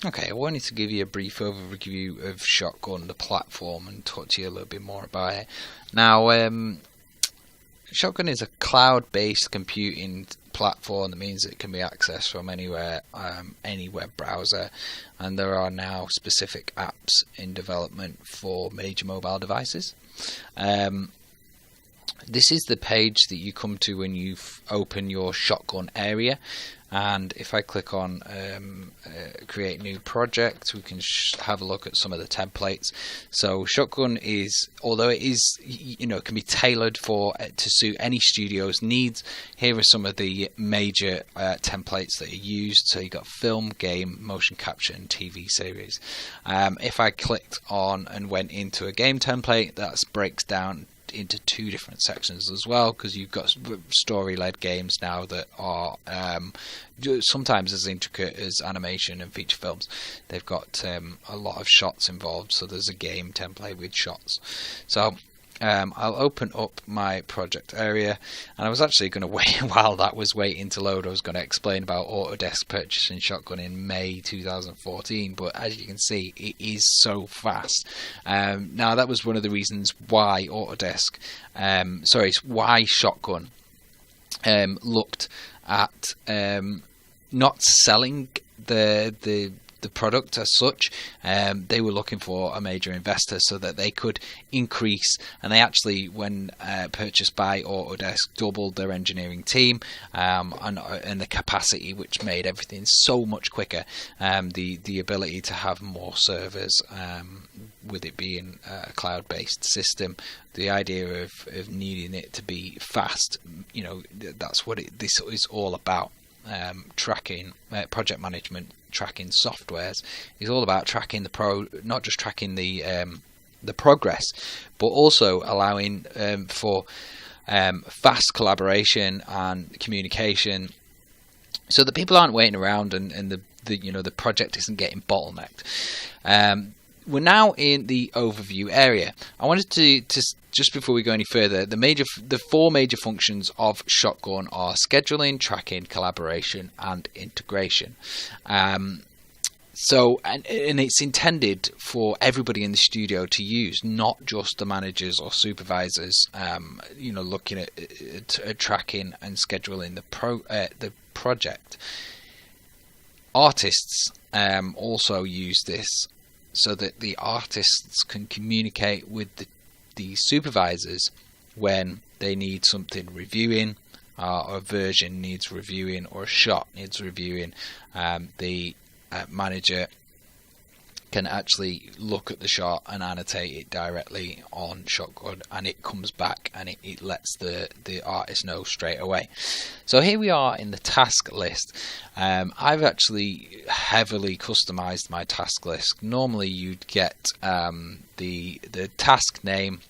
Okay, I wanted to give you a brief overview of Shotgun, the platform, and talk to you a little bit more about it. Now, Shotgun is a cloud-based computing platform that means it can be accessed from anywhere, any web browser, and there are now specific apps in development for major mobile devices. Um, this is the page that you come to when you open your Shotgun area, and if I click on create new project, we can have a look at some of the templates. So Shotgun is, although it is, it can be tailored for to suit any studio's needs. Here are some of the major templates that are used. So you've got film, game, motion capture, and TV series. If I clicked on and went into a game template, that breaks down into two different sections as well, because you've got story-led games now that are sometimes as intricate as animation and feature films. They've got a lot of shots involved, so there's a game template with shots. So I'll open up my project area, and I was actually going to wait while that was waiting to load. I was going to explain about Autodesk purchasing Shotgun in May 2014, but as you can see, it is so fast. Now that was one of the reasons why why Shotgun looked at not selling the product as such. They were looking for a major investor so that they could increase, and they actually, when purchased by Autodesk, doubled their engineering team and the capacity, which made everything so much quicker. The ability to have more servers, with it being a cloud-based system, the idea of needing it to be fast, that's what this is all about. Tracking project management, tracking softwares is all about tracking not just tracking the progress, but also allowing for fast collaboration and communication, so that people aren't waiting around and the project isn't getting bottlenecked. We're now in the overview area. I wanted to just before we go any further, the four major functions of Shotgun are scheduling, tracking, collaboration, and integration. So it's intended for everybody in the studio to use, not just the managers or supervisors. Looking at tracking and scheduling the project. Artists also use this, so that the artists can communicate with the supervisors when they need something reviewing, or a version needs reviewing, or a shot needs reviewing. The manager can actually look at the shot and annotate it directly on Shotgun, and it comes back and it lets the artist know straight away. So here we are in the task list. I've actually heavily customized my task list. Normally you'd get the task name,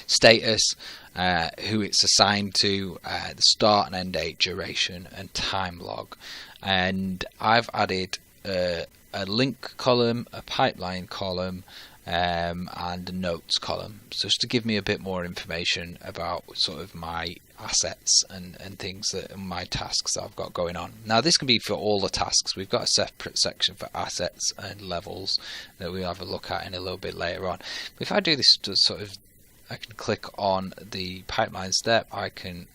status, who it's assigned to, the start and end date, duration, and time log. And I've added a link column, a pipeline column, and a notes column, so just to give me a bit more information about sort of my assets and things, that my tasks that I've got going on. Now this can be for all the tasks. We've got a separate section for assets and levels that we'll have a look at in a little bit later on. If I do this to sort of, I can click on the pipeline step. I can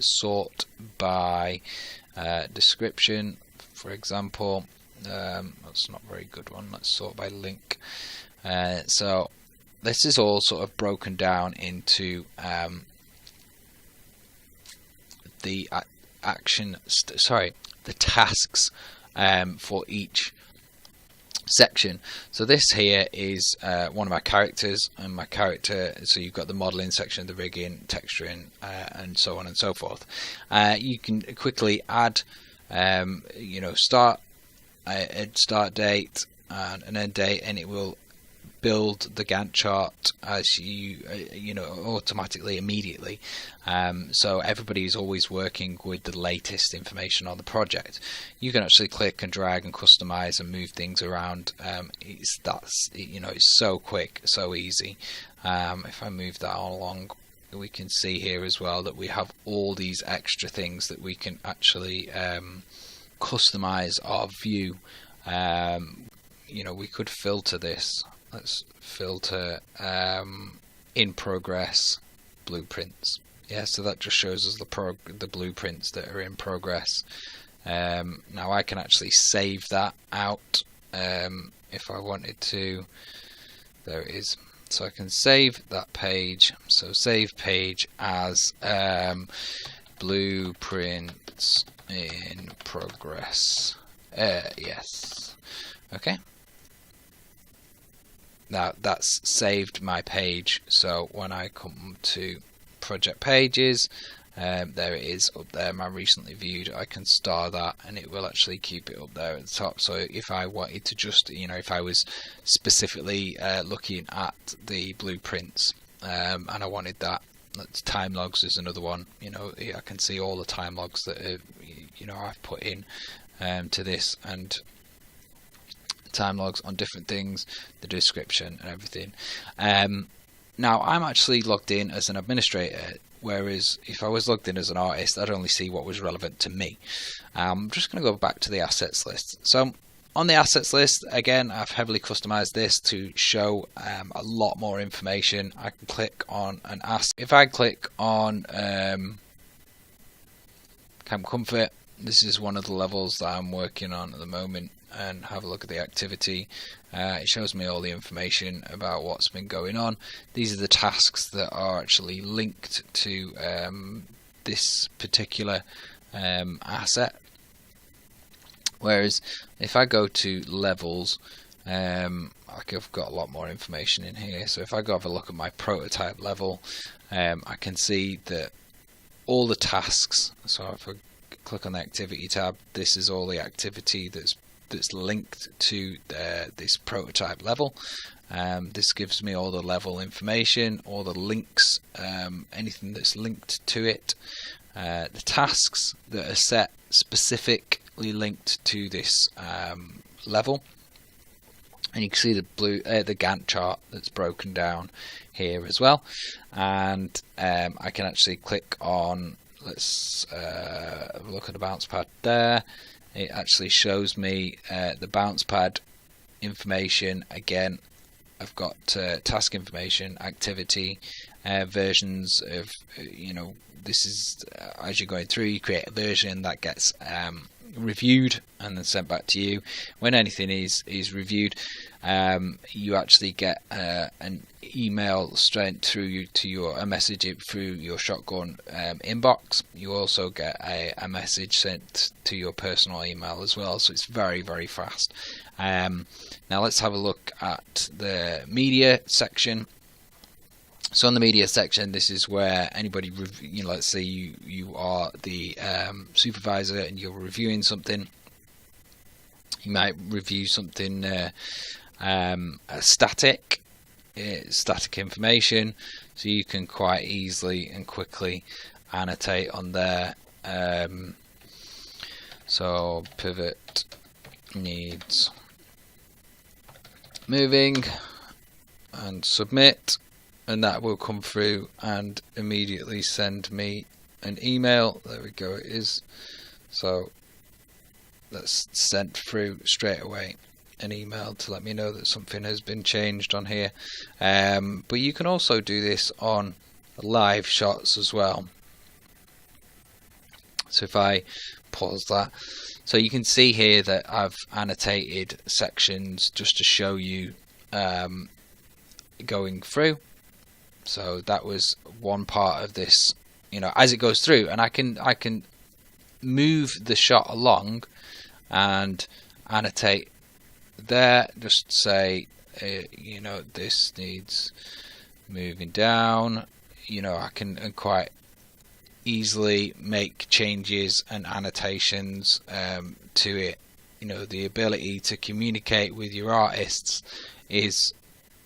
sort by description, for example. That's not a very good one. Let's sort by link. So this is all sort of broken down into the the tasks for each section. So this here is one of my characters, and my character, so you've got the modeling section, the rigging, texturing, and so on and so forth. You can quickly add start date and an end date, and it will build the Gantt chart as you automatically immediately. So everybody is always working with the latest information on the project. You can actually click and drag and customize and move things around. It's so quick, so easy. If I move that all along, we can see here as well that we have all these extra things that we can actually customize our view. You know, we could filter this. Let's filter in progress blueprints. Yeah, so that just shows us the blueprints that are in progress. Now I can actually save that out if I wanted to. There it is. So I can save that page. So save page as blueprints in progress. Yes. Okay. Now that's saved my page. So when I come to project pages, there it is up there, my recently viewed. I can star that and it will actually keep it up there at the top. So if I wanted to just, you know, if I was specifically looking at the blueprints and I wanted that, time logs is another one. You know, I can see all the time logs that you know, I've put in to this, and time logs on different things, the description and everything. Now I'm actually logged in as an administrator, whereas if I was logged in as an artist, I'd only see what was relevant to me. I'm just going to go back to the assets list. So on the assets list, again, I've heavily customized this to show a lot more information. I can click on an asset. If I click on Camp Comfort, this is one of the levels that I'm working on at the moment, and have a look at the activity. It shows me all the information about what's been going on. These are the tasks that are actually linked to this particular asset. Whereas if I go to levels, I've got a lot more information in here. So if I go have a look at my prototype level, I can see that all the tasks. So if I click on the activity tab, this is all the activity that's linked to this prototype level. This gives me all the level information, all the links, anything that's linked to it, the tasks that are set specifically linked to this level, and you can see the Gantt chart that's broken down here as well. And I can actually click on, let's look at the bounce pad there. It actually shows me the bounce pad information. Again, I've got task information, activity, versions of, you know, this is as you're going through, you create a version that gets reviewed and then sent back to you. When anything is reviewed, you actually get an email straight through to a message through your Shotgun inbox. You also get a message sent to your personal email as well, so it's very, very fast. Now let's have a look at the media section. So in the media section, this is where anybody, you know, let's say you are the supervisor and you're reviewing something. You might review something static information, so you can quite easily and quickly annotate on there. So pivot needs moving, and submit, and that will come through and immediately send me an email. There we go, it is. So that's sent through straight away, an email to let me know that something has been changed on here. But you can also do this on live shots as well. So if I pause that, so you can see here that I've annotated sections just to show you going through. So that was one part of this, you know, as it goes through, and I can move the shot along and annotate there, just say you know, this needs moving down. You know, I can quite easily make changes and annotations to it. You know, the ability to communicate with your artists is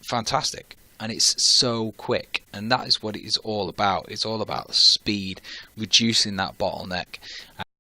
fantastic, and it's so quick, and that is what it is all about. It's all about speed, reducing that bottleneck.